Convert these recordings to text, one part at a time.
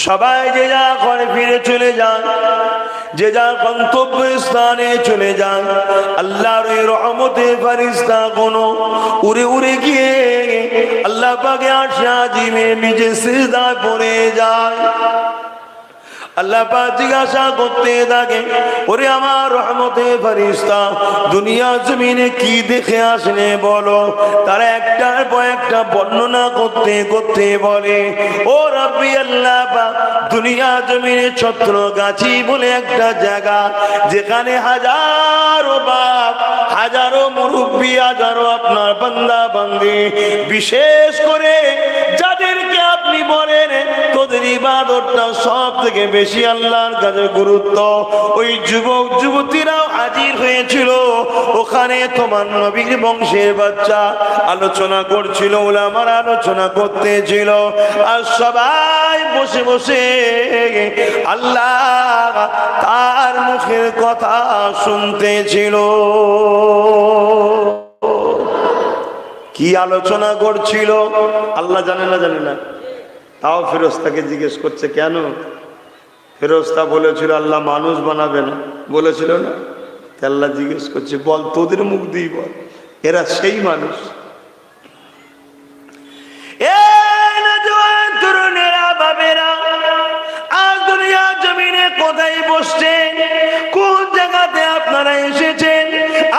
সবাই যে যা ঘরে ফিরে চলে যান, যে যা গন্তব্য স্থানে চলে যান। আল্লাহর এই রহমতের ফেরেশতা কোনো উড়ে উড়ে গিয়ে আল্লাহ পাকের আরশে আজিমে নিজে সিজদায় পড়ে যায়। আল্লাহ পাক জিজ্ঞাসা করতে থাকে, ওরে আমার রহমতের ফেরেশতা, দুনিয়া জমিনে কি দেখে আসলে বলো। তারা একটার পর একটা বর্ণনা করতে করতে বলে, ও রব্বি আল্লাহ পাক, দুনিয়া জমিনে ছত্রগাছি বলে একটা জায়গা, যেখানে হাজারো বাপ, হাজারো মুরব্বী, হাজারো আপনার বান্দা বান্দি, বিশেষ করে যাদেরকে আপনি বলেন তোদের ইবাদতটা সব থেকে বেশি আল্লাহর কাছে গুরুত্ব, ওই যুবক যুবতীরাও হাজির হয়েছিল ওখানে। তোমার নবীর বংশের বাচ্চা আলোচনা করছিল, ওলামার আলোচনা করতেছিল, আর সবাই বসে বসে আল্লাহ তার মুখের কথা শুনতেছিল। কি আলোচনা করছিল আল্লাহ জানে না, জানে না। তাও ফেরেশতাকে জিজ্ঞেস করছে, কেন? ফেরেশতা বলেছিল আল্লাহ মানুষ বানাবে না, বলেছিল না? আল্লাহ জিজ্ঞেস করছে, বল তোদের মুখ দিয়ে বল, এরা সেই মানুষ। কোথায় বসছেন? কোন জায়গাতে আপনারা এসেছেন?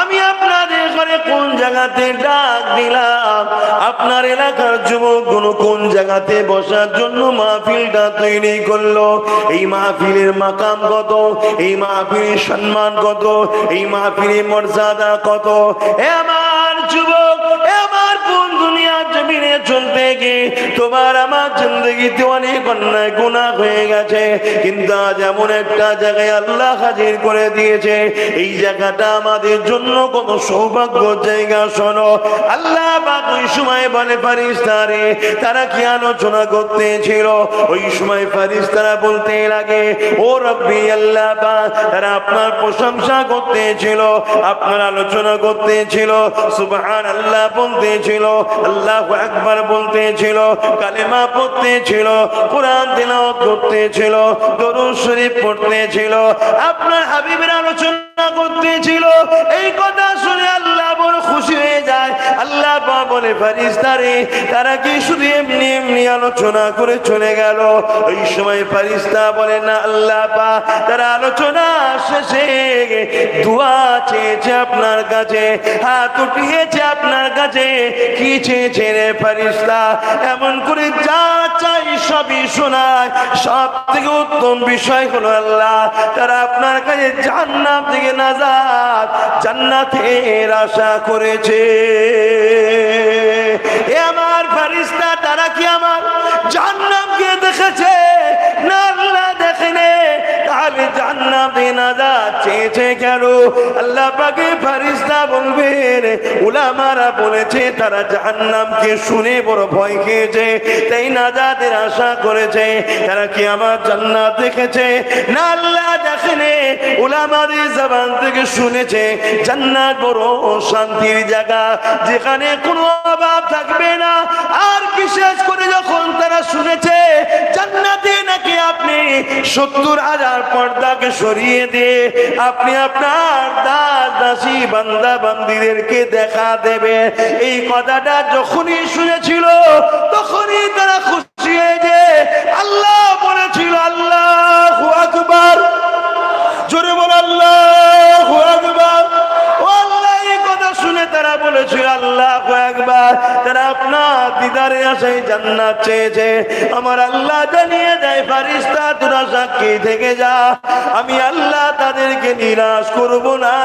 আমি আপনাদের ঘরে কোন জায়গাতে ডাক দিলাম? আপনার এলাকার যুবকগুলো কোন জায়গাতে বসার জন্য মাহফিলটা তৈরি করলো? এই মাহফিলের মাকাম কত? এই মাহফিলের সম্মান কত? এই মাহফিলের মর্যাদা কত? আমার যুবক, আমার কোন দুনিয়া জমিনে চলতে গিয়ে তোমার আমার জিন্দগিতে অনেক অন্যায় গুনাহ হয়ে গেছে, কিন্তু আজ এমন একটা জায়গায় আল্লাহ হাজির করে দিয়েছে। এই জায়গাটা আমাদের জন্য কত সৌভাগ্য জায়গা। শোনো, আল্লাহ পাক ওই সময় বলে ফেরেশতারে, তারা কি আলোচনা করতেছিল? ওই সময় ফেরেশতারা বলতে লাগে, ও রব্বি আল্লাহ পাক, তারা আপনার প্রশংসা করতেছিল, আপনার আলোচনা করতেছিল, সুবহানাল্লাহ বলতেছিল, আল্লাহু আকবার বলতেছিল, কালেমা পড়তেছিল, কোরআন তিলাওয়াত করতেছিল, দরুদ শরীফ পড়তেছিল, আপনার হাবিবের আলোচনা করতেছিল। এই কথা শুনে আল্লাহ বড় খুশি হয়ে যায়। আল্লাহ পাক বলে, ফেরেশতারে, তারা কি শুধু এমনি এমনি আলোচনা করে চলে গেল? ওই সময় ফেরেশতা বলে, না আল্লাহ পাক, তারা আলোচনা শেষে দোয়া চেয়েছে আপনার কাছে, হাত উঠিয়েছে আপনার কাছে। কি চেয়েছে রে ফেরেশতা? এমন করে যা চাই সবই শোনায়। সব থেকে উত্তম বিষয় হলো আল্লাহ, তারা আপনার কাছে জান্নাত থেকে নাজাত, জান্নাতের আশা করেছে। এ আমার ফেরেশতা, তারা কি আমার জান্নাতকে দেখেছে? না আল্লাহ দেখেনি। তাহলে জান্নাতে নাজাত চেয়েছে কেন? আল্লাহ পাকের ফেরেশতা বলবেন, উলামারা বলেছে তারা জাহান্নামকে শুনে বড় ভয় খেয়েছে, তাই নাজাতের আশা করেছে। তারা কি আমার জান্নাত দেখেছে? না আল্লাহ দেখেনি। উলামাদের জবান থেকে শুনেছে জান্নাত বড় শান্তির জায়গা, যেখানে কোনো অভাব থাকবে না। আর বিশেষ করে যখন তারা শুনেছে জান্নাতে নাকি আপনি 70,000 পর্দাকে সরিয়ে দিয়ে আপনি আপনার দাস দাসী বান্দা বান্দীদেরকে দেখা দেবে, এই কথাটা যখনই শুনেছিল তখনই তারা খুশি হয়ে যে আল্লাহ বলেছিল আল্লাহু আকবার, জোরে বল আল্লাহু আকবার। ও আল্লাহ, এই কথা শুনে তারা বলেছিল আল্লাহু আকবার। তারা আপনার দিদারে আশায় জান্নাত চেয়েছে। আমার আল্লাহ জানিয়ে দেয়, ফেরেশতা তোরা সাক্ষী থেকে যা, আমি আল্লাহ তাদেরকে নিরাশ করব না,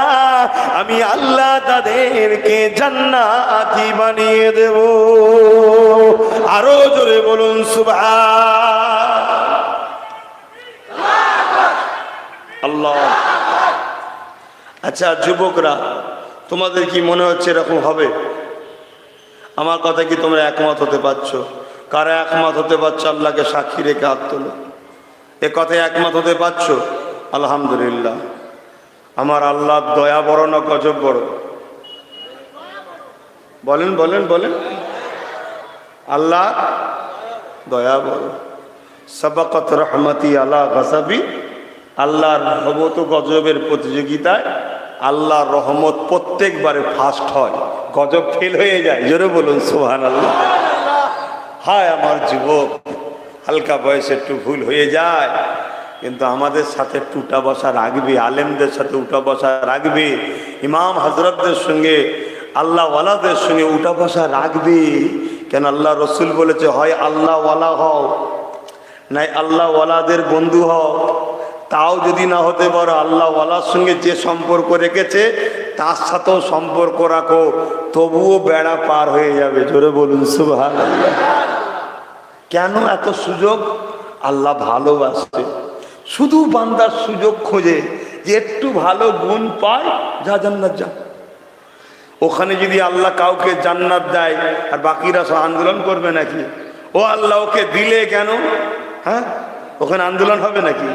আমি আল্লাহ তাদেরকে জান্নাতি বানিয়ে দেব। আরো জোরে বলুন সুবহান আল্লাহ। আচ্ছা যুবকরা, তোমাদের কি মনে হচ্ছে এরকম হবে? আমার কথা কি তোমরা একমত হতে পারছো? কারা একমত হতে পারছো? আল্লাহকে সাক্ষী রেখে হাত তোলো। এ কথায় একমত হতে পারছো? আলহামদুলিল্লাহ। আমার আল্লাহর দয়া বড় না গজব বড়? বলেন বলেন বলেন। আল্লাহ দয়া বড়। সাবাকাত রহমতি আলা গাসাবি, আল্লাহর রহমত ও গজবের প্রতিযোগিতায় আল্লাহর রহমত প্রত্যেকবারে ফার্স্ট হয়, গজব ফেল হয়ে যায়। জোরে বলুন সুবহানাল্লাহ। হায় আমার যুবক, হালকা বয়সে একটু ভুল হয়ে যায়, কিন্তু আমাদের সাথে একটু উঠা বসা রাখবে, আলেমদের সাথে উঠা বসা রাখবে, ইমাম হজরতদের সঙ্গে আল্লাহ ওয়ালাদের সঙ্গে উঠা বসা রাখবে। কেন আল্লাহ রসুল বলেছে, হয় আল্লাহ ওয়ালা হও, নাই আল্লাহ ওয়ালাদের বন্ধু হও। তাও যদি না হতে পারো, আল্লাহ ওয়ালার সঙ্গে যে সম্পর্ক রেখেছে তার সাথেও সম্পর্ক রাখো, তবুও বেড়া পার হয়ে যাবে। জোরে বলুন সুবহানাল্লাহ। কেন এত সুযোগ? আল্লাহ ভালোবাসে, শুধু বান্দার সুযোগ খোঁজে যে একটু ভালো গুণ পায়, যা জান্নাত যা। ওখানে যদি আল্লাহ কাউকে জান্নাত দেয় আর বাকিরা সব আন্দোলন করবে নাকি? ও আল্লাহ ওকে দিলে কেন? হ্যাঁ, ওখানে আন্দোলন হবে নাকি?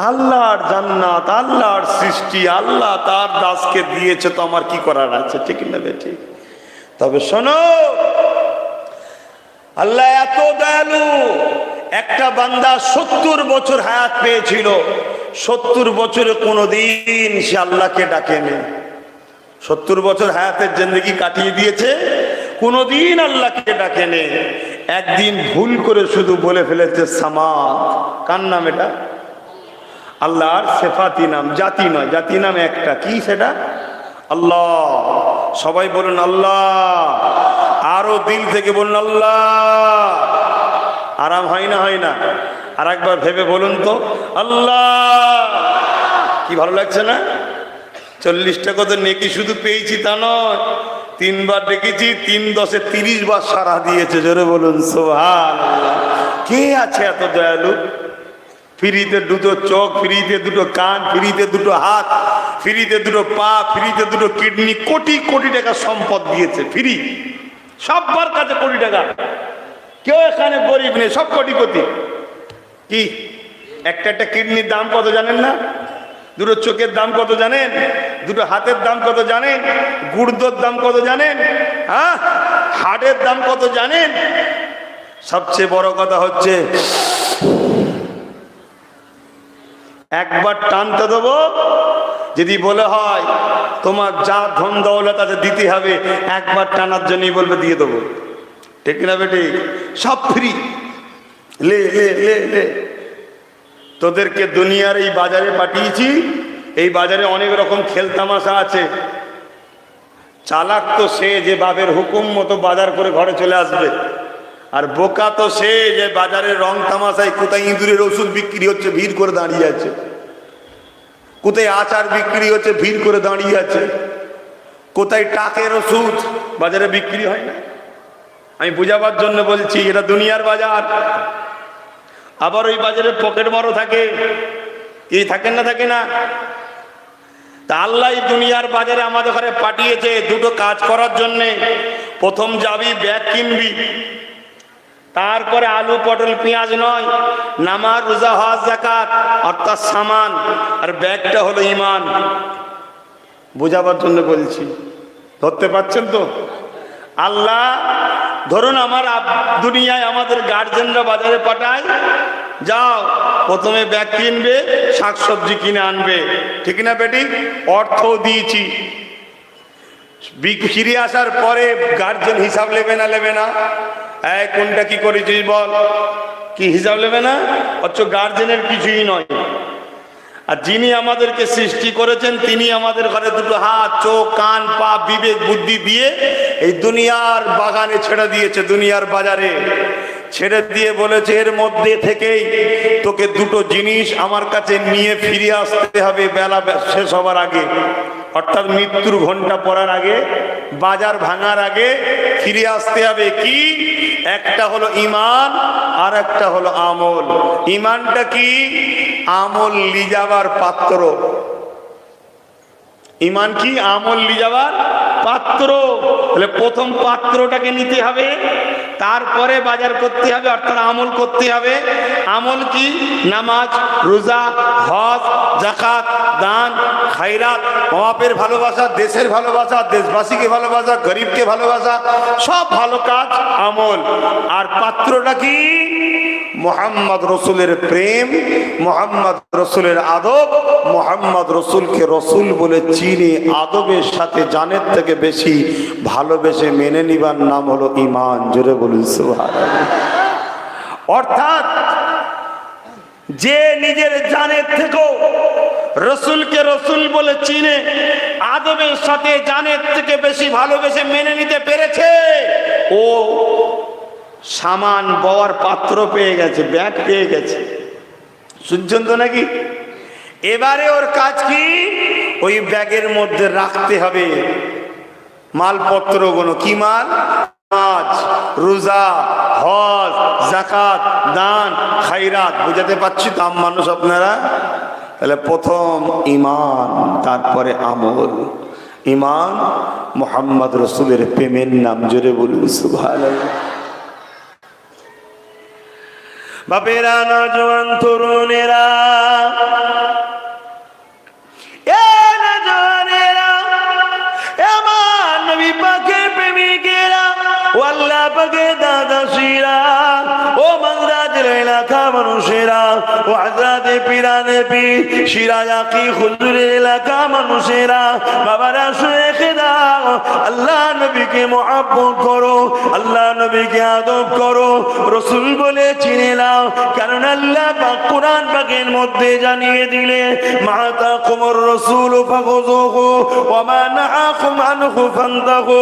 আল্লাহর জান্নাত, আল্লাহর সৃষ্টি, আল্লাহ তার দাসকে দিয়েছে, তো আমার কি করার আছে? ঠিক না ঠিক? তবে শোনো, আল্লাহ এত দয়ালু। একটা বান্দা 70 বছর হায়াত পেয়েছিল, 70 বছরে কোনোদিন সে আল্লাহকে ডাকেনি। 70 বছর হায়াতের জিন্দেগি কাটিয়ে দিয়েছে, কোনোদিন আল্লাহকে ডাকেনি। একদিন ভুল করে শুধু বলে ফেলেছে সামাদ। কার নাম এটা? আল্লাহর সেফাতি নাম, জাতি নয়, জাতি নাম একটা। কি সেটা? আল্লাহ। সবাই বলুন আল্লাহ, আরো দিল থেকে বলুন আল্লাহ। আরাম হয় না? হয় না? আর একবার ভেবে বলুন তো, আল্লাহ। কি ভালো লাগছে না? 40 টাকা তো নেকি শুধু পেয়েছি তা নয়, 3 বার ডেকেছি, 3 10 30 বার সাড়া দিয়েছে। জোরে বলুন সুবহানাল্লাহ। কে আছে এত দয়ালু? ফ্রিতে 2টো চোখ, ফ্রিতে 2টো কান, ফ্রিতে 2টো হাত, ফ্রিতে 2টো পা, ফ্রিতে 2টো কিডনি, কোটি কোটি টাকা সম্পদ দিয়েছে। ফ্রি, সবার কাছে কোটি টাকা। কেউ এখানে গরিব নেই, সব কোটিপতি। কি একটা একটা কিডনির দাম কত জানেন না? 2টো চোখের দাম কত জানেন? 2টো হাতের দাম কত জানেন? গুর্দোর দাম কত জানেন? হ্যাঁ, হার্টের দাম কত জানেন? সবচেয়ে বড় কথা হচ্ছে, একবার টানতে দেবো, যদি বলে হয় তোমার যা ধন দৌলত আছে দিতে হবে, একবার টানার জন্যই বলবে দিয়ে দেবো। ঠিক না বেটি? সব ফ্রি। লে লে লে লে। তোদেরকে দুনিয়ার এই বাজারে পাঠিয়েছি, এই বাজারে অনেক রকম খেলতামাশা আছে। চালাক তো সে যে বাপের হুকুম মতো বাজার করে ঘরে চলে আসবে, আর বোকা তো সে যে বাজারের রং তামাশায় কোথায় ইঁদুরের ওষুধ বিক্রি হচ্ছে ভিড় করে দাঁড়িয়ে আছে, কোথায় আচার বিক্রি হচ্ছে ভিড় করে দাঁড়িয়ে আছে, কোথায় টাকের ওষুধ বাজারে বিক্রি হয় না। আমি বুঝাবার জন্য বলছি, এটা দুনিয়ার বাজার। আবার ওই বাজারে পকেট মারও থাকে। কি থাকে না? থাকে না? তা আল্লাহ দুনিয়ার বাজারে আমাদের ঘরে পাঠিয়েছে 2টো কাজ করার জন্যে। প্রথম যাবি, ব্যাগ কিনবি, তারপরে আলু পটল পেঁয়াজ নয়, নামাজ রোজা হজ যাকাত অর্থাৎ সামান, আর ব্যাগটা হলো ঈমান। বোঝাবার জন্য বলছি, ধরতে পারছেন তো? আল্লাহ ধরুন আমার দুনিয়ায় আমাদের গার্জেনরা বাজারে পাঠায়, যাও প্রথমে ব্যাগ কিনবে, শাকসবজি কিনে আনবে। ঠিক না বেটি? অর্থ দিয়েছি। ফিরে আসার পরে গার্জেন হিসাব নেবে না? নেবে না? এই কোনটা কি করেছিস বল, কি হিসাব নেবে না? অথচ গার্জেনের কিছুই নয়। আর যিনি আমাদেরকে সৃষ্টি করেছেন তিনি আমাদের ঘরে 2টো হাত, চোখ, কান, পা, বিবেক, বুদ্ধি দিয়ে এই দুনিয়ার বাগানে ছেড়ে দিয়েছে, দুনিয়ার বাজারে ছেড়ে দিয়ে বলেছে, এর মধ্যে থেকেই তোকে 2টো জিনিস আমার কাছে নিয়ে ফিরে আসতে হবে বেলা শেষ হবার আগে, অর্থাৎ মৃত্যুর ঘন্টা পড়ার আগে, বাজার ভাঙার আগে ফিরে আসতে হবে। কি? একটা হলো ঈমান, আর একটা হলো আমল। ঈমানটা কি? আমল লিজাবার পাত্র। ঈমান কি? আমল লিজাবার পাত্র। তাহলে প্রথম পাত্রটাকে নিতে হবে, তারপরে বাজার করতে হবে, অর্থাৎ আমল করতে হবে। আমল কি? নামাজ, রোজা, হজ, যাকাত, দান, খায়রাত, বাপের ভালোবাসা, দেশের ভালোবাসা, দেশবাসীকে ভালোবাসা, গরিবকে ভালোবাসা, সব ভালো কাজ আমল। আর পাত্রটা কি? মোহাম্মদ রসুলের প্রেম, মোহাম্মদ রসুলের আদব, মোহাম্মদ রসুলকে রসুল বলে চিনি আদবের সাথে জানের থেকে বেশি ভালোবেসে মেনে নিবার নাম হলো ঈমান। জোরে বলুন সুবহানাল্লাহ। অর্থাৎ যে নিজের জানের থেকেও রসুলকে রসুল বলে চিনে আদবের সাথে জানের থেকে বেশি ভালোবেসে মেনে নিতে পেরেছে, ও সামান বওয়ার পাত্র পেয়ে গেছে, ব্যাগ পেয়ে গেছে। শুনছেন তো নাকি? এবারে ওর কাজ কি? ওই ব্যাগের মধ্যে রাখতে হবে মালপত্রগুলো। কি মাল? নামাজ, রোজা, হজ, যাকাত, দান, খায়রাত। বুঝাতে পারছি তো আম মানুষ আপনারা? তাহলে প্রথম ঈমান, তারপরে আমল। ঈমান মুহাম্মদ রসুলের প্রেমের নাম। জোরে বলুন সুবহানাল্লাহ। বাপেরা, নওজোয়ান তরুণেরা, এ নওজোয়ানেরা, আমার নবী পাকের প্রেমিকেরা, ও আল্লাহ পাকের দাদাশিরা, ও মান্দাজের এলাকা মানুষেরা, ও হযরতে পীরানে পীর সিরাজাকি হুজুরের এলাকা মানুষেরা, বাবারা শুনে দাও, আল্লাহ নবীকে মহব্বত করো, আল্লাহ নবীকে আদব করো, রসুল বলে চিনে নাও। কারণ আল্লাহ পাক কোরআন পাকের মধ্যে জানিয়ে দিলে, মা তাকুমুর রাসূলু ফাখুযুহু ওয়া মা নাহাকুম আনহু ফান্তাহু।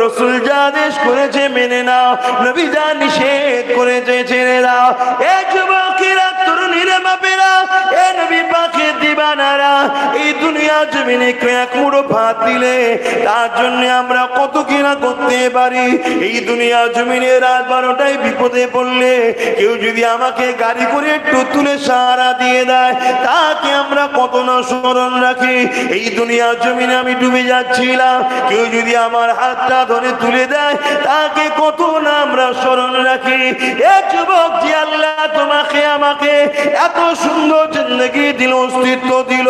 রসুল যা আদেশ করেছে মেনে নাও, নবী যা নিষেধ করেছে ছেড়ে দাও। এ যুবকেরা, তরুণীরা, বাপেরা, এ নবী পাকের দিবানারা, এই দুনিয়া জমিনে এক মুঠো ভাত দিলে তার জন্য আমরা কত কিনা করতে পারি। এই দুনিয়া জমিনে রাত 12টায় বিপদে পড়লে কেউ যদি আমাকে গাড়ি করে একটু তুলে সাহারা দিয়ে দেয়, তাকে আমরা কত না স্মরণ রাখি। এই দুনিয়া জমিনে আমি ডুবে যাচ্ছিলাম, কেউ যদি আমার হাতটা ধরে তুলে দেয়, তাকে কত না আমরা স্মরণ রাখি। এ যুবক, যে আল্লাহ তোমাকে আমাকে এত সুন্দর জিন্দগি দিল, অস্তিত্ব দিল,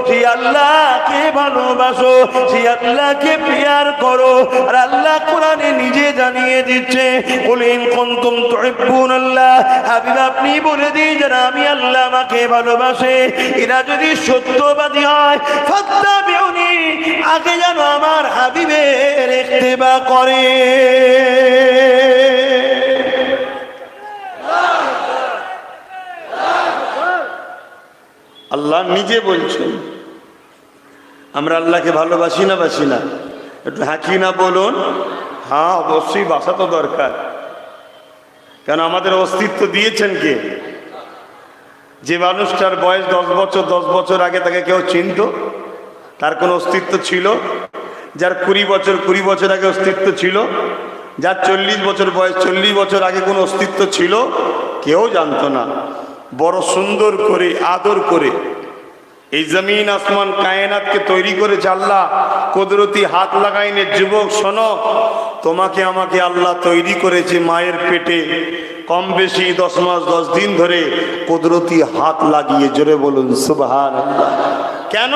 সেই আল্লাহকে ভালোবাসো, সেই আল্লাহকে প্রিয়ার করো। আর আল্লাহ কোরআনে নিজে জানিয়ে দিচ্ছে, কুল ইন কুনতুম তুহিব্বুনাল্লাহ, হাবিব আপনি বলে দিন, যারা আমি আল্লাহ আমাকে ভালোবাসে, এরা যদি সত্যবাদী হয়, ফাত্তাবিউনি, আগে যেন আমার হাবিবের ইত্তেবা করে। আল্লাহ নিজে বলছেন। আমরা আল্লাহকে ভালোবাসি না বাসি না? একটু হাঁকি না বলুন। হ্যাঁ, অবশ্যই বাসা তো দরকার। কেন? আমাদের অস্তিত্ব দিয়েছেন কে? যে মানুষটার বয়স 10 বছর, 10 বছর আগে তাকে কেউ চিনত? তার কোনো অস্তিত্ব ছিল? যার 20 বছর আগে অস্তিত্ব ছিল? যার 40 বছর বয়স, 40 বছর আগে কোনো অস্তিত্ব ছিল? কেউ জানতো না। বড় সুন্দর করে আদর করে এই জমিন আসমান কায়নাতকে তৈরি করেছে আল্লাহ, কুদরতি হাত লাগাইনে। যুবক শোনো, তোমাকে আমাকে আল্লাহ তৈরি করেছে মায়ের পেটে, কম বেশি 10 মাস 10 দিন ধরে কুদরতি হাত লাগিয়ে। জোরে বলুন সুবহানাল্লাহ। কেন?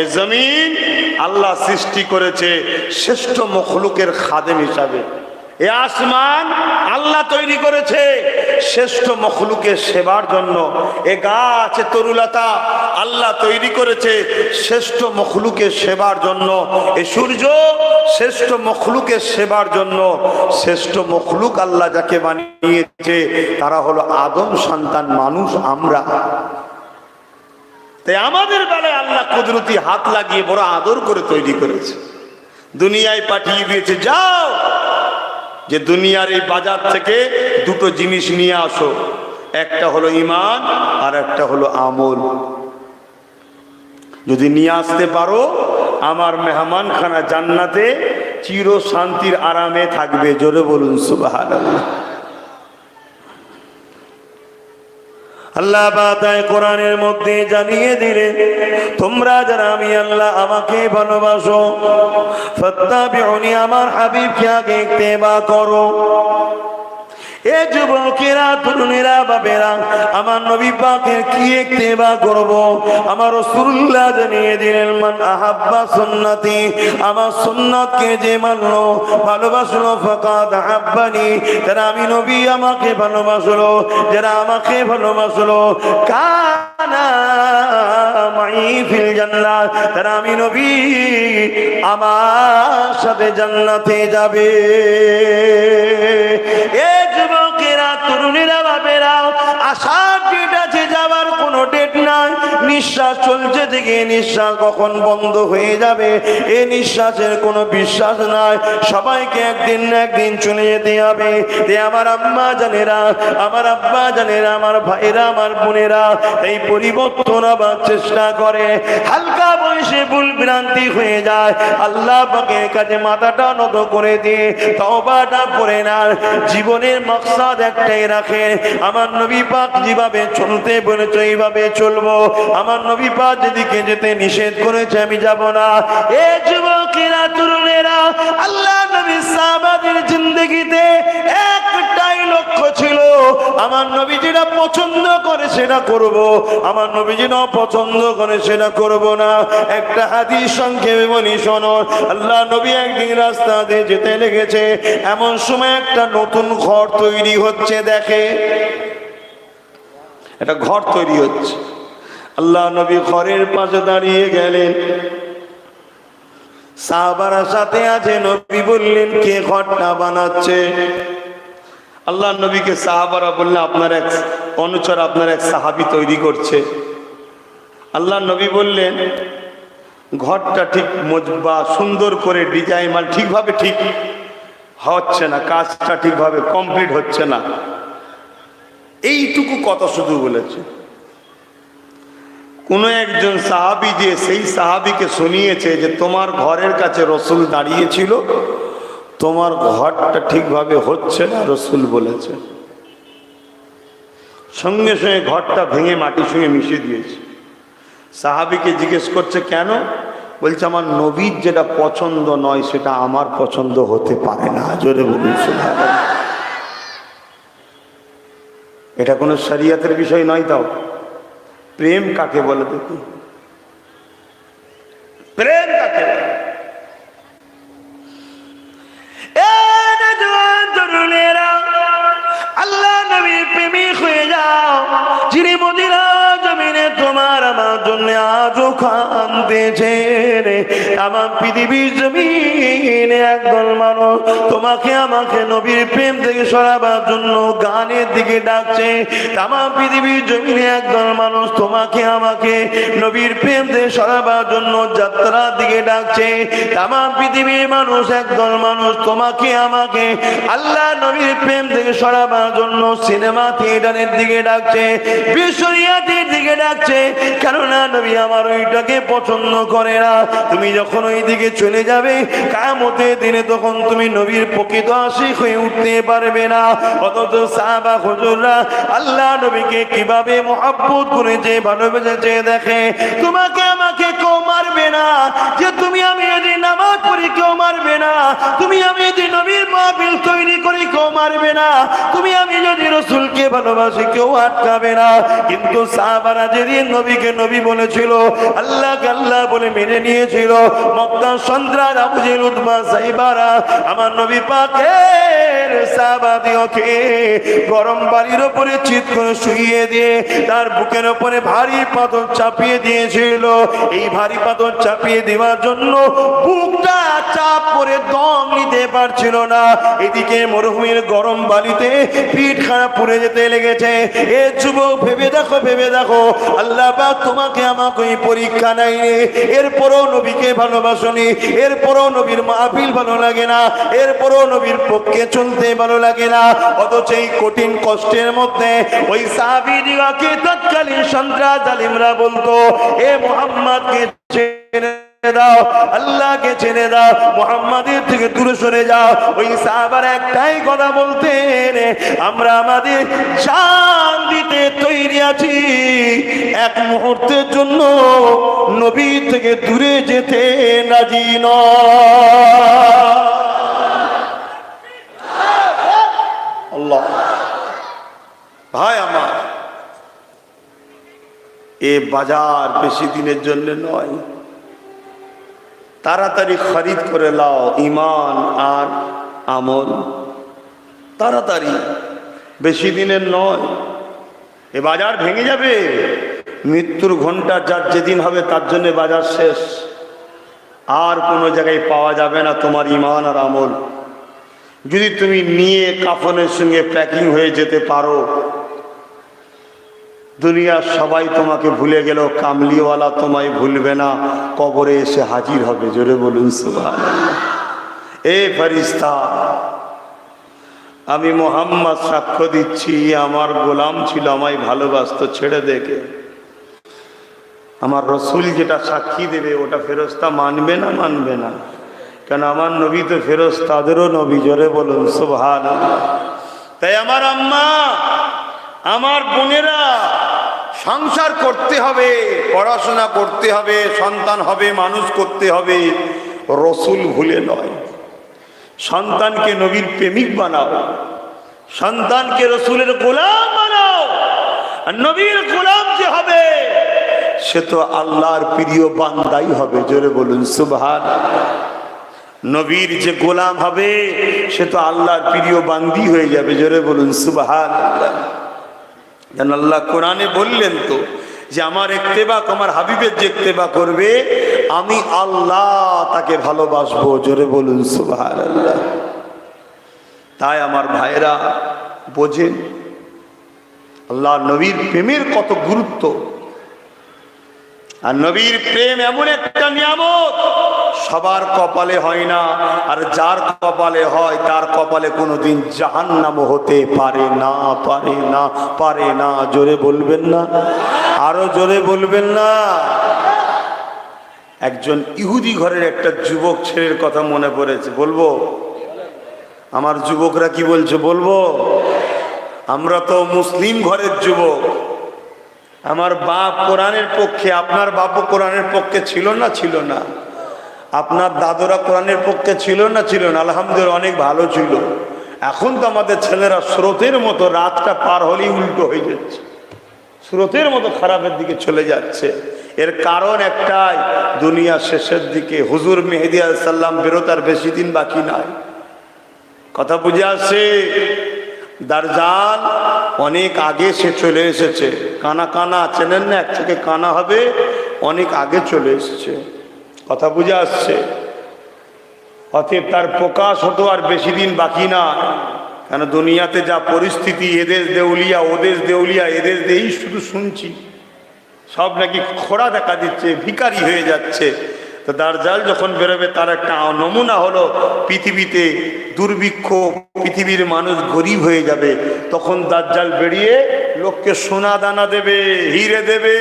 এ জমিন আল্লাহ সৃষ্টি করেছে শ্রেষ্ঠ মখলুকের খাদেম হিসাবে। এ আসমান আল্লাহ তৈরি করেছে শ্রেষ্ঠ মখলুকের সেবার জন্য। এ গাছ, তরুলতা আল্লাহ তৈরি করেছে শ্রেষ্ঠ মখলুকের সেবার জন্য। এ সূর্য শ্রেষ্ঠ মখলুকের সেবার জন্য। শ্রেষ্ঠ মখলুক আল্লাহ যাকে বানিয়েছে তারা হলো আদম সন্তান মানুষ, আমরা। তাই আমাদের বেলায় আল্লাহ কুদরতি হাত লাগিয়ে বড় আদর করে তৈরি করেছে, দুনিয়ায় পাঠিয়ে দিয়েছে। যাও, যে দুনিয়ার এই বাজার থেকে দুটো জিনিস নিয়ে আসো, একটা হলো ঈমান আর একটা হলো আমল। যদি নিয়ে আসতে পারো, আমার মেহমানখানা জান্নাতে চির শান্তির আরামে থাকবে। জোরে বলুন সুবহানাল্লাহ। আল্লাহ বাতায় কোরআনের মধ্যে জানিয়ে দিলেন, তোমরা যারা আমি আল্লাহ আমাকে ভালোবাসো, ফাত্তাবিউনি, আমার হাবিবকে আগে ইত্তেবা করো। এ যুবকেরা, তরুণেরা, বাবেরা, আমার নবী পাকের কি ইত্তেবা করব? আমার রাসূলুল্লাহ জানিয়ে দিলেন, মান আহাব্বা সুন্নতি, আমার সুন্নাতকে যে মানলো, ভালোবাসলো, ফাকাদ আহাব্বানি, যারা আমি নবী আমাকে ভালোবাসলো, যারা আমাকে ভালোবাসলো, কানা মাই ফিল জান্নাত, তারা আমি নবী আমার সাথে জান্নাতে যাবে। এ যুবকেরা, তরুণীরা, বাবেরা, আশার ডেট আছে, যাবার কোনো ডেট নাই। নিঃশ্বাস চলছে থেকে নিঃশ্বাস কখন বন্ধ হয়ে যাবে এই নিঃশ্বাসের কোনো বিশ্বাস নাই। সবাইকে একদিন না একদিন চলে যেতে হবে। আমার আম্মা জানেরা, আমার আব্বা জানেরা, আমার ভাইরা, আমার বোনেরা, এই পরিবর্তন আবার চেষ্টা করে। হালকা বয়সে ভুল ভ্রান্তি হয়ে যায়, আল্লাহ পাকের কাছে মাথাটা নত করে দিয়ে তওবাটা করে না। জীবনের মাকসাদ একটাই রাখে, আমার নবী পাক যেভাবে চলতে বলেছে এইভাবে চলবো। আমার নবী পাক যেদিকে যেতে নিষেধ করেছে আমি যাব না। এ যুবকেরা, তরুণেরা, আল্লাহ নবী সাহাবাদের জিন্দেগিতে একটাই লক্ষ্য ছিল, আমার নবী যেটা পছন্দ করে সেটা করব, আমার নবী যেটা পছন্দ করে সেটা করব না। একটা হাদিস সংক্ষেপে বলি শোনো। আল্লাহ নবী একদিন রাস্তা দিয়ে যেতে লেগেছে, এমন সময় একটা নতুন ঘর তৈরি হচ্ছে। দেখে একটা ঘর তৈরি হচ্ছে, আল্লাহ নবী ঘরের পাশে দাঁড়িয়ে গেলেন, সাহাবারা সাথে আছে। নবী বললেন, কে ঘরটা বানাচ্ছে? আল্লাহ নবীকে সাহাবারা বললেন, আপনার এক অনুচর, আপনার এক সাহাবী তৈরি করছে। আল্লাহ নবী বললেন, ঘরটা ঠিক মজবা সুন্দর করে ডিজাইন মানে ঠিকভাবে ঠিক হচ্ছে না, কাজটা ঠিকভাবে কমপ্লিট হচ্ছে না। এইটুকু কথা শুধু বলেছে। কোন একজন সাহাবী যে সেই সাহাবীকে শুনিয়েছে যে তোমার ঘরের কাছে রসুল দাঁড়িয়েছিল, তোমার ঘরটা ঠিকভাবে হচ্ছে না, রসুল বলেছে। সঙ্গে সঙ্গে ঘরটা ভেঙে মাটির সঙ্গে মিশিয়ে দিয়েছে। সাহাবীকে জিজ্ঞেস করছে, কেন? বলছে, আমার নবীর যেটা পছন্দ নয় সেটা আমার পছন্দ হতে পারে না। জোরে বলুন সুবহানাল্লাহ। এটা কোনো শরিয়তের বিষয় নয়। তাও প্রেম কাকে বলে দেখুন, প্রেম কাকে বলে? আল্লাহ নবীর প্রেমিক হয়ে যাও, যিনি মদিনা জমিনে তোমার আমার জন্য আজও কাঁদতেছেন। আমার পৃথিবীর জমিনে একদল মানুষ তোমাকে আমাকে নবীর প্রেম থেকে সরাবার জন্য গানের দিকে ডাকছে। আমার পৃথিবীর জমিনে একদল মানুষ তোমাকে আমাকে নবীর প্রেম থেকে সরাবার জন্য যাত্রার দিকে ডাকছে। আমার পৃথিবীর মানুষ একদল মানুষ তোমাকে আমাকে আল্লাহ নবীর প্রেম থেকে সরাবার জন্য সিনেমা থিয়েটারের দিকে ডাকছে, বিশ্বরিয়াতের দিকে ডাকছে। কেননা নবী আমার ওইটাকে পছন্দ করে না। তুমি যখন ওই দিকে চলে যাবে কিয়ামতের দিনে, তখন তুমি নবীর প্রকৃত আশিক হয়ে উঠতে পারবে না। অথচ সাহাবা হুজুররা আল্লাহ নবীকে কিভাবে মহব্বত করেছে, ভালোবেসেছে দেখে। তোমাকে আমাকে কেউ মারবে না, যে তুমি আমি যদি নামাজ পড়ি কেউ মারবে না, তুমি আমি যদি নবীর মাহফিল তৈরি করি কেউ মারবে না, তুমি আমি যদি রাসূলকে ভালোবাসি কেউ আটকাবে না। কিন্তু সাহাবারা যেদিন নবীকে নবী বলেছিল, আল্লাহকে আল্লাহ বলে মেনে নিয়েছিল, মক্কা সন্ত্রাস আবু জেহেল উতবা সাইবারা আমার নবী পাকের সাহাবাদিওকে গরম বালির উপরে চিৎ করে শুইয়ে দিয়ে তার বুকের উপরে ভারী পাথর চাপিয়ে দিয়েছিল। এই ভারী পাথর চাপিয়ে দেওয়ার জন্য বুকটা চাপ করে দম নিতে পারছিল না। এদিকে মরুভূমির গরম বালিতে পিঠ খারাপ পড়ে যেতে লেগেছে। এ যুবক, ভেবে দেখো, ভেবে দেখো, আল্লাহ পাক তোমাকে আমাকে পরীক্ষা নেয়নি, এরপরও নবীকে ভালোবাসনি, এরপরও নবীর মাহফিল ভালো লাগে না, এরপরও নবীর পক্ষে চলতে ভালো লাগে না। অথচ এই কঠিন কষ্টের মধ্যে ওই সাহাবীদিগকে তৎকালীন সন্ত্রাস জালিমরা বলতো, এ মুহাম্মদকে ছেড়ে দাও, আল্লাহকে ছেড়ে দাও, মুহাম্মাদের থেকে দূরে সরে যাও। ওই সাহাবারা একটাই কথা বলতেন, আমরা আমাদের জান দিতে তৈরি আছি, এক মুহূর্তের জন্য নবী থেকে দূরে যেতে রাজি নয়। আল্লাহ ভাই আমার, এ বাজার বেশি দিনের জন্য নয়, তাড়াতাড়ি খরিদ করে লাও ঈমান আর আমল, তাড়াতাড়ি, বেশি দিনের নয়। এ বাজার ভেঙে যাবে, মৃত্যুর ঘন্টা যার যেদিন হবে তার জন্য বাজার শেষ, আর কোনো জায়গায় পাওয়া যাবে না তোমার ঈমান আর আমল। যদি তুমি নিয়ে কাফনের সঙ্গে প্যাকিং হয়ে যেতে পারো, দুনিয়ার সবাই তোমাকে ভুলে গেল, কামলিওয়ালা তোমায় ভুলবে না, কবরে এসে হাজির হবে। জোরে বলুন সুবহানাল্লাহ। এ ফেরেশতা, আমি মুহাম্মদ সাক্ষ্য দিচ্ছি, আমার গোলাম ছিল, আমায় ভালোবাসতো, ছেড়ে দেখে আমার রসুল যেটা সাক্ষী দেবে ওটা ফেরেশতা মানবে না? মানবে না। কেন আমার নবী তো ফেরেশতাদেরও নবী। জোরে বলুন সুবহানাল্লাহ। তাই আমার আম্মা, আমার বোনেরা, সংসার করতে হবে, পড়াশোনা করতে হবে, সন্তান হবে, মানুষ করতে হবে, রসুল ভুলে নয়। সন্তানকে নবীর প্রেমিক বানাও, সন্তানকে রসুলের গোলাম বানাও। আর নবীর গোলাম যে হবে সে তো আল্লাহর প্রিয় বান্দাই হবে। জোরে বলুন সুবহানাল্লাহ। নবীর যে গোলাম হবে সে তো আল্লাহর প্রিয় বান্দি হয়ে যাবে। জোরে বলুন সুবহানাল্লাহ। যেন আল্লাহ কোরআনে বললেন তো যে আমার ইত্তেবা, আমার হাবিবের যে ইত্তেবা করবে আমি আল্লাহ তাকে ভালোবাসবো। জোরে বলুন সুবহানাল্লাহ। তাই আমার ভাইরা বোঝেন আল্লাহ নবীর প্রেমের কত গুরুত্ব। আর নবীর প্রেম এমন একটা নিয়ামত, সবার কপালে হয় না, আর যার কপালে হয় তার কপালে কোনোদিন জাহান্নাম হতে পারে না, পারে না, পারে না। জোরে বলবেন না? আরো জোরে বলবেন না? একজন ইহুদি ঘরের একটা যুবক ছেলের কথা মনে পড়েছে, বলবো? আমার যুবকরা কি বলছে বলবো? আমরা তো মুসলিম ঘরের যুবক। আমার বাপ কোরআনের পক্ষে, আপনার বাপও কোরআনের পক্ষে ছিল না? ছিল না। আপনার দাদুরা কোরআনের পক্ষে ছিল না? ছিল না। আলহামদুলিল্লাহ অনেক ভালো ছিল। এখন তো আমাদের ছেলেরা স্রোতের মতো, রাতটা পার হলেই উল্টো হয়ে যাচ্ছে, স্রোতের মতো খারাপের দিকে চলে যাচ্ছে। এর কারণ একটাই, দুনিয়া শেষের দিকে, হুজুর মেহেদী আলাইহিস সালাম বেরোতার বেশি দিন বাকি নাই। কথা বুঝে আসছে? দাজ্জাল অনেক আগে সে চলে এসেছে। কানা কানা চেনেন না? এক চোখে কানা হবে, অনেক আগে চলে এসেছে। কথা বুঝে আসছে? অতএব তার প্রকাশ হতো আর বেশি দিন বাকি না। কেন দুনিয়াতে যা পরিস্থিতি, এদেশ দেউলিয়া, ওদেশ দেউলিয়া, এদেশ দিয়েই শুধু শুনছি, সব নাকি খোড়া দেখা দিচ্ছে, ভিখারি হয়ে যাচ্ছে। তো দাজ্জাল যখন বেরোবে তার একটা নমুনা হলো পৃথিবীতে দুর্ভিক্ষ, পৃথিবীর মানুষ গরিব হয়ে যাবে। তখন দাজ্জাল বেরিয়ে লোককে সোনা দানা দেবে, হিরে দেবে,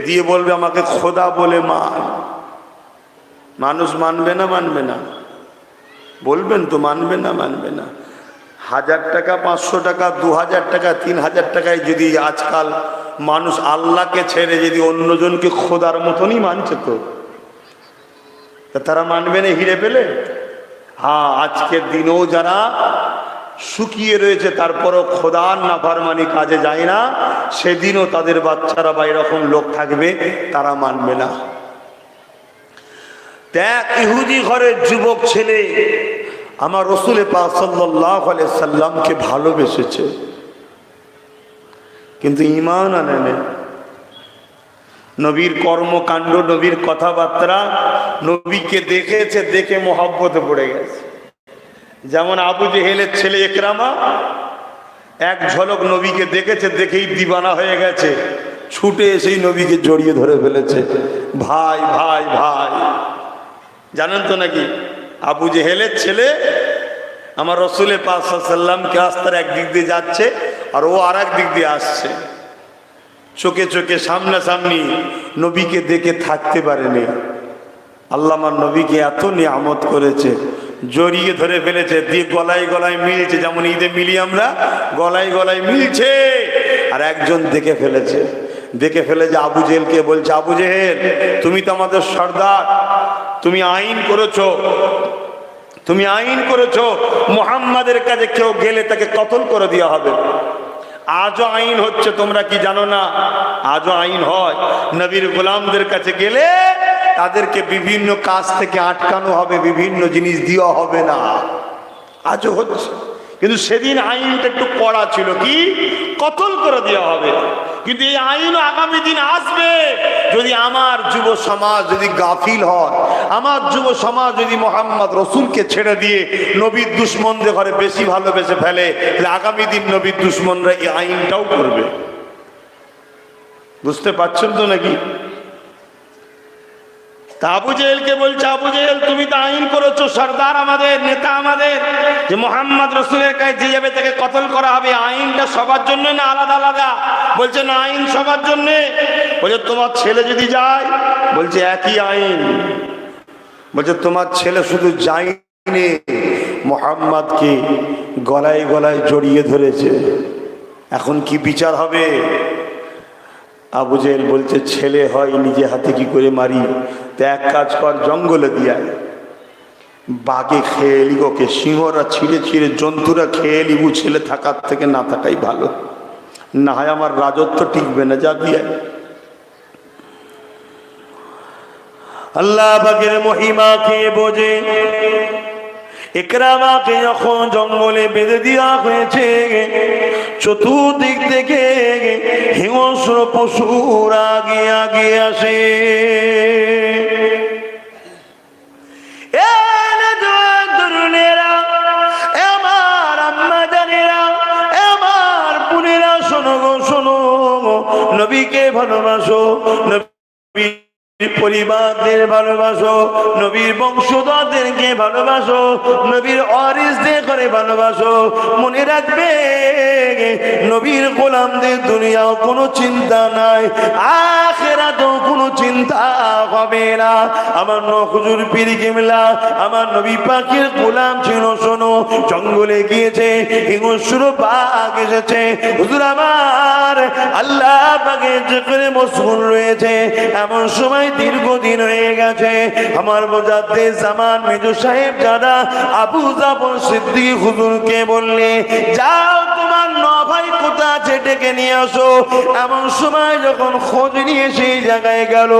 দিয়ে বলবে আমাকে খোদা বলে মান। মানুষ মানবে না? মানবে না? বলবেন তো মানবে না? মানবে না। 1000 টাকা, 500 টাকা, 2000 টাকা, 3000 টাকায় যদি আজকাল মানুষ আল্লাহকে ছেড়ে যদি অন্যজনকে খোদার মতনই মানছে, তো তারা মানবে না হিরে পেলে? হ্যাঁ, আজকের দিনেও যারা শুকিয়ে রয়েছে তারপরও খোদার নাফরমানি কাজে যায় না, সেদিনও তাদের বাচ্চারা বা এরকম লোক থাকবে, তারা মানবে না। দেখ, ইহুদি ঘরের যুবক ছেলে আমার রসুল পাক সাল্লাল্লাহু আলাইহি সাল্লামকে ভালোবেসেছে, কিন্তু ঈমান আনেনি। নবীর কর্মকাণ্ড, নবীর কথাবার্তা, নবীকে দেখেছে, দেখে মহব্বতে পড়ে গেছে। যেমন আবু জেহেলের ছেলে ইকরামা এক ঝলক নবীকে দেখেছে, দেখেই দিবানা হয়ে গেছে, ছুটে এসেই নবীকে জড়িয়ে ধরে ফেলেছে। ভাই ভাই ভাই, জানেন তো নাকি আবু জেহেলের ছেলে আমার রসুল পাক সাল্লাল্লাহু আলাইহি সাল্লামকে রাস্তার একদিক দিয়ে যাচ্ছে আর ও আর এক দিক দিয়ে আসছে, চোখে চোখে সামনাসামনি, নবীকে দেখে থাকতে পারেনি। আল্লাহ আমার নবীকে এত নিয়ামত করেছে, জড়িয়ে ধরে ফেলেছে, দিয়ে গলায় গলায় মিলছে, যেমন ঈদে মিলি আমরা, গলায় গলায় মিলছে। আর একজন দেখে ফেলেছে, দেখে ফেলে যে আবু জেহেলকে বলছে, আবু জেহেল তুমি তো আমাদের সর্দার, তুমি আইন করেছো, তুমি আইন করেছো মুহাম্মাদের কাছে কেউ গেলে তাকে কতল করে দেওয়া হবে। আজও আইন হচ্ছে, তোমরা কি জানো না? আজও আইন হয়, নবীর গোলামদের কাছে গেলে তাদেরকে বিভিন্ন কাজ থেকে আটকানো হবে, বিভিন্ন জিনিস দেওয়া হবে না, আজও হচ্ছে। কিন্তু সেদিন আইনটা একটু কড়া ছিল, কি কতল করে দেওয়া হবে। কিন্তু এই আইনও আগামী দিন আসবে যদি আমার যুব সমাজ যদি গাফিল হয়, আমার যুব সমাজ যদি মোহাম্মদ রসুলকে ছেড়ে দিয়ে নবীর দুশ্মনদের ঘরে বেশি ভালোবেসে ফেলে, তাহলে আগামী দিন নবীর দুশ্মনরা এই আইনটাও করবে। বুঝতে পারছেন তো নাকি? তা আবু জেহেলকে বলছে, আবু জেহেল তুমি তো আইন করেছো, সর্দার আমাদের, নেতা আমাদের, যে মোহাম্মদ রসুলের কাছে যে যাবে তাকে কতল করা হবে। আইনটা সবার জন্য না আলাদা আলাদা? বলছে না, আইন সবার জন্য। বলছে তোমার ছেলে যদি যায়? বলছে একই আইন। বলছে তোমার ছেলে শুধু যায়নি, মোহাম্মদকে গলায় গলায় জড়িয়ে ধরেছে, এখন কি বিচার হবে? আবু জেহেল বলছে ছেলে হয় নিজে হাতে কি করে মারি? তো এক কাজ কর, জঙ্গলে দিয়া বাঘে খেয়ে এলি ওকে, সিংহরা ছিঁড়ে ছিঁড়ে জন্তুরা খেয়ে এলিবু, ছেলে থাকার থেকে না থাকাই ভালো, না হয় আমার রাজত্ব টিকবে না, যা দিয়ে। আল্লাহ পাকের মহিমা কে বোঝে? ইকরামাকে যখন জঙ্গলে বেঁধে দেওয়া হয়েছে, চতুর্দিক থেকে হিংস্র পশুর আগে আগে আসে। আমার আম্মা জানেরা, আমার বোনেরা, শোনো গো শোনো, নবীকে ভালোবাসো, নবী পরিবারদের ভালোবাসো, নবীর বংশধরদেরকে ভালোবাসো, নবীর ওয়ারিসদের করে ভালোবাসো। মনে রাখবে নবীর গোলামদের দুনিয়াও কোনো চিন্তা নাই, আখিরাতেও কোনো চিন্তা হবে না। আমার হুজুর পীর কিবলা আমার নবী পাকের গোলাম ছিল, শোনো, জঙ্গলে গিয়েছে, হিংস্র বাঘ এসেছে, হুজুর আমার আল্লাহ পাকের জিকিরে মশগুল রয়েছে। এমন সময় দীর্ঘদিন হয়ে গেছে, আমার মুজাদ্দিদ জামান মেজু সাহেব দাদা আবু জাফর সিদ্দিক হুজুরকে বললে, যাও তোমার নভাই কোথা আছে ডেকে নিয়ে আসো। এমন সময় যখন খোঁজ নিয়ে সেই জায়গায় গেল,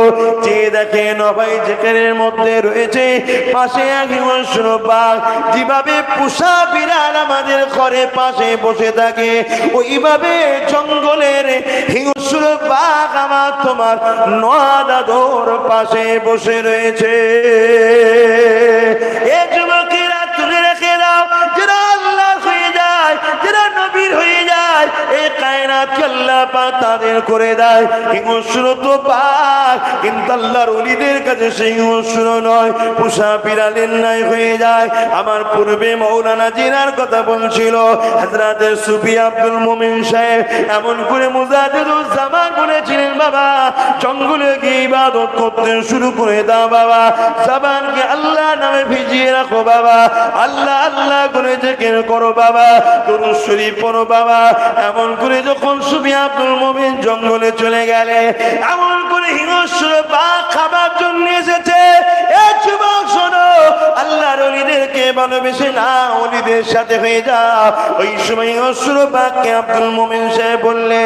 যে দেখে নভাই জেকেরের মধ্যে রয়েছে, পাশে এক হিংস্র বাঘ। যেভাবে পোষা বিড়াল আমাদের ঘরে পাশে বসে থাকে, ওইভাবে জঙ্গলের হিংস্র বাঘ আমার তোমার নদাদর পাশে বসে রয়েছে। এ যুবকেরা তুলে রেখে দাও, যারা আল্লাহ হয়ে যায়, যারা নবীর হয়ে যায়, এই কায়নাতকে আল্লাহ পাক তাদের করে দেয় হিংস্র তো বাঘ, কিন্তু আল্লাহর ওলিদের কাছে সেই হিংস্র নয়, পোষা বিড়ালের নাই হয়ে যায়। আমার পূর্বে মৌলানা জিনার কথা বলছিল হযরত সুফি আব্দুল মুমিন সাহেব, এমন করে মুজাদ্দিদুল জামান বলেছিলেন, বাবা জঙ্গলে গিয়ে ইবাদত করতে শুরু করে দাও বাবা, জবানকে আল্লাহ নামে ভিজিয়ে রাখো বাবা, আল্লাহ আল্লাহ করে জিকির করো বাবা, দুরূদ শরীফ পড়ো বাবা। এমন করে যখন সুফি আব্দুল মুমিন জঙ্গলে চলে গেলে, এমন করে হিংস্র বাঘ খাবার জন্য এসেছে। এ যুবক শোনো, আল্লাহর ওলিদেরকে ভালোবেসে না, ওলিদের সাথে হয়ে যাও। ওই সময় হিংস্র বাঘকে আব্দুল মুমিন সাহেব বললে,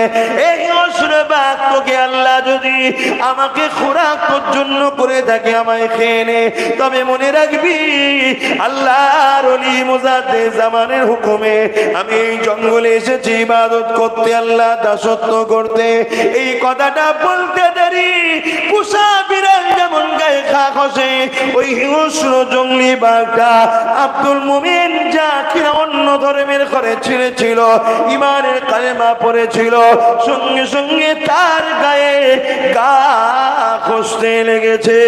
এই হিংস্র বাঘ তোকে আল্লাহ যদি আমাকে খোরাক জন্য করে থাকে, আমায় খেয়ে নে, তবে মনে রাখবি আল্লাহর ওলি মুজাদ্দিদ জামানের হুকুমে আমি এই জঙ্গলে এসেছি ইবাদত করতে, আল্লাহ দাসত্ব করতে। এই কথাটা বলতে দেরি পোষা বিড়াল যেমন গায়ে খা খসে, ওই হিংস্র জঙ্গলি বাঘটা আব্দুল মুমিন যা কিনা অন্য ধর্মের ঘরে ছিঁড়েছিল, ইমানের কালেমা পড়েছিল, সঙ্গে সঙ্গে তার গায়ে গা খসতে লেগেছে।